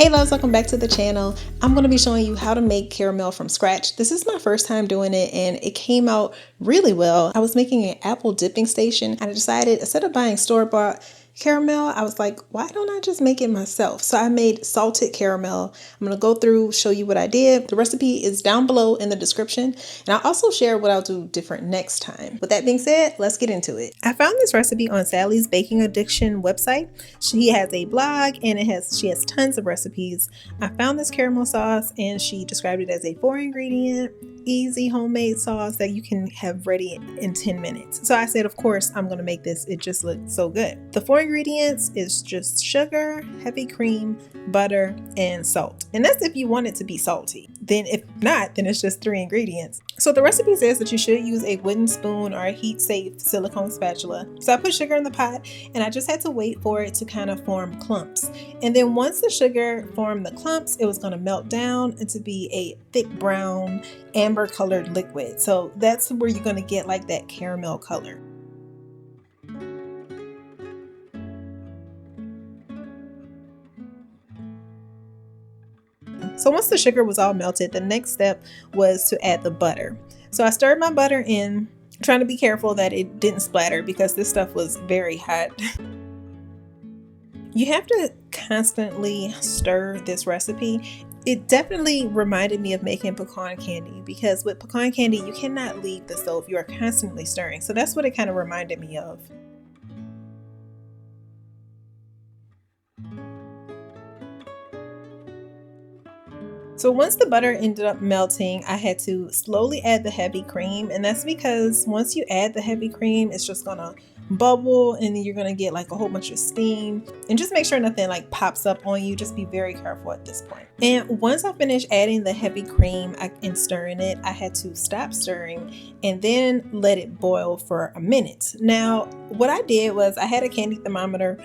Hey loves, welcome back to the channel. I'm going to be showing you how to make caramel from scratch. This is my first time doing it and it came out really well. I was making an apple dipping station and I decided instead of buying store-bought caramel, I was like, why don't I just make it myself? So I made salted caramel. I'm going to go through, show you what I did. The recipe is down below in the description, and I'll also share what I'll do different next time. With that being said, let's get into it. I found this recipe on Sally's Baking Addiction website. She has a blog and she has tons of recipes. I found this caramel sauce and she described it as a 4-ingredient, easy homemade sauce that you can have ready in 10 minutes. So I said, of course, I'm going to make this. It just looks so good. The 4 ingredients is just sugar, heavy cream, butter, and salt. And that's if you want it to be salty. Then if not, then it's just 3 ingredients. So the recipe says that you should use a wooden spoon or a heat-safe silicone spatula. So I put sugar in the pot and I just had to wait for it to kind of form clumps. And then once the sugar formed the clumps, it was going to melt down and to be a thick brown amber colored liquid. So that's where you're going to get like that caramel color. So once the sugar was all melted, the next step was to add the butter. So I stirred my butter in, trying to be careful that it didn't splatter because this stuff was very hot. You have to constantly stir this recipe. It definitely reminded me of making pecan candy because with pecan candy, you cannot leave the stove. You are constantly stirring. So that's what it kind of reminded me of. So once the butter ended up melting, I had to slowly add the heavy cream, and that's because once you add the heavy cream, it's just gonna bubble and then you're gonna get like a whole bunch of steam. And just make sure nothing like pops up on you. Just be very careful at this point. And once I finished adding the heavy cream and stirring it, I had to stop stirring and then let it boil for a minute. Now, what I did was I had a candy thermometer.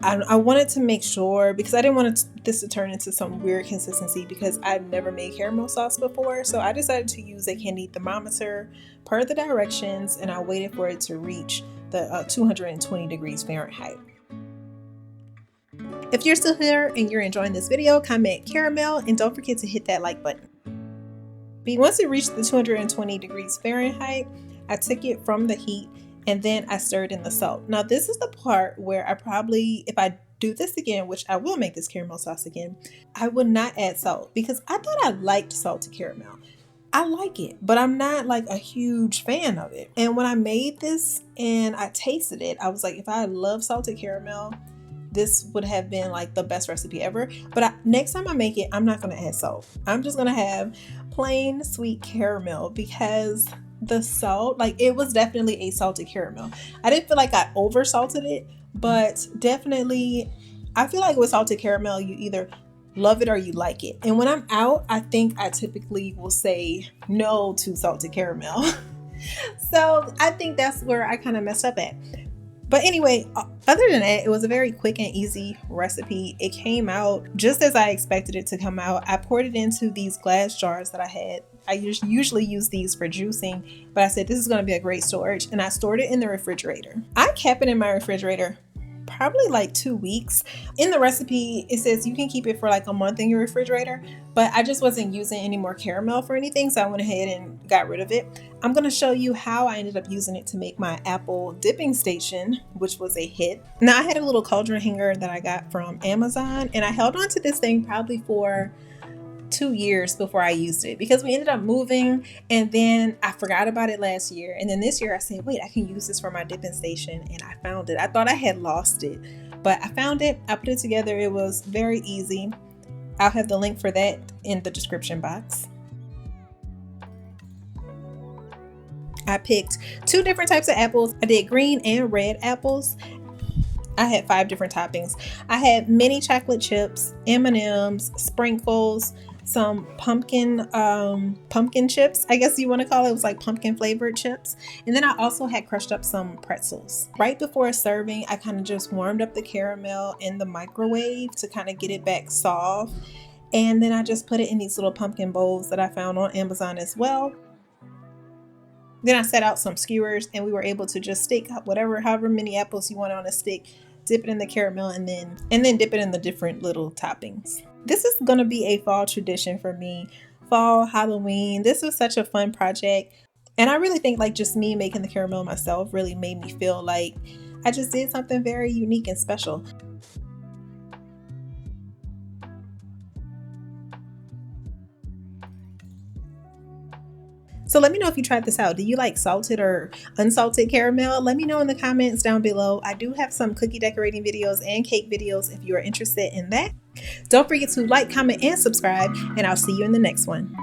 I wanted to make sure, because I didn't want this to turn into some weird consistency because I've never made caramel sauce before. So I decided to use a candy thermometer per the directions, and I waited for it to reach the 220 degrees Fahrenheit. If you're still here and you're enjoying this video, comment caramel and don't forget to hit that like button. But once it reached the 220 degrees Fahrenheit, I took it from the heat and then I stirred in the salt. Now this is the part where I probably, if I do this again, which I will make this caramel sauce again, I would not add salt because I thought I liked salted caramel. I like it, but I'm not like a huge fan of it. And when I made this and I tasted it, I was like, if I love salted caramel, this would have been like the best recipe ever. But next time I make it, I'm not gonna add salt. I'm just gonna have plain sweet caramel because the salt, like it was definitely a salted caramel. I didn't feel like I over salted it, but definitely I feel like with salted caramel, you either love it or you like it. And when I'm out, I think I typically will say no to salted caramel. So I think that's where I kind of messed up at. But anyway, other than that, it was a very quick and easy recipe. It came out just as I expected it to come out. I poured it into these glass jars that I had. I usually use these for juicing, but I said this is going to be a great storage, and I stored it in the refrigerator. I kept it in my refrigerator probably like 2 weeks. In the recipe, it says you can keep it for like a month in your refrigerator, but I just wasn't using any more caramel for anything, so I went ahead and got rid of it. I'm going to show you how I ended up using it to make my apple dipping station, which was a hit. Now I had a little cauldron hanger that I got from Amazon, and I held on to this thing probably for 2 years before I used it because we ended up moving, and then I forgot about it last year, and then this year I said, wait, I can use this for my dipping station, and I found it. I thought I had lost it, but I found it. I put it together. It was very easy. I'll have the link for that in the description box. I picked 2 different types of apples. I did green and red apples. I had 5 different toppings. I had mini chocolate chips, M&Ms, sprinkles, some pumpkin chips, I guess you want to call it. It was like pumpkin flavored chips. And then I also had crushed up some pretzels. Right before serving, I kind of just warmed up the caramel in the microwave to kind of get it back soft. And then I just put it in these little pumpkin bowls that I found on Amazon as well. Then I set out some skewers and we were able to just stick however many apples you want on a stick dip it in the caramel, and then dip it in the different little toppings. This is gonna be a fall tradition for me. Fall, Halloween. This was such a fun project. And I really think like just me making the caramel myself really made me feel like I just did something very unique and special. So let me know if you tried this out. Do you like salted or unsalted caramel? Let me know in the comments down below. I do have some cookie decorating videos and cake videos if you are interested in that. Don't forget to like, comment, and subscribe, and I'll see you in the next one.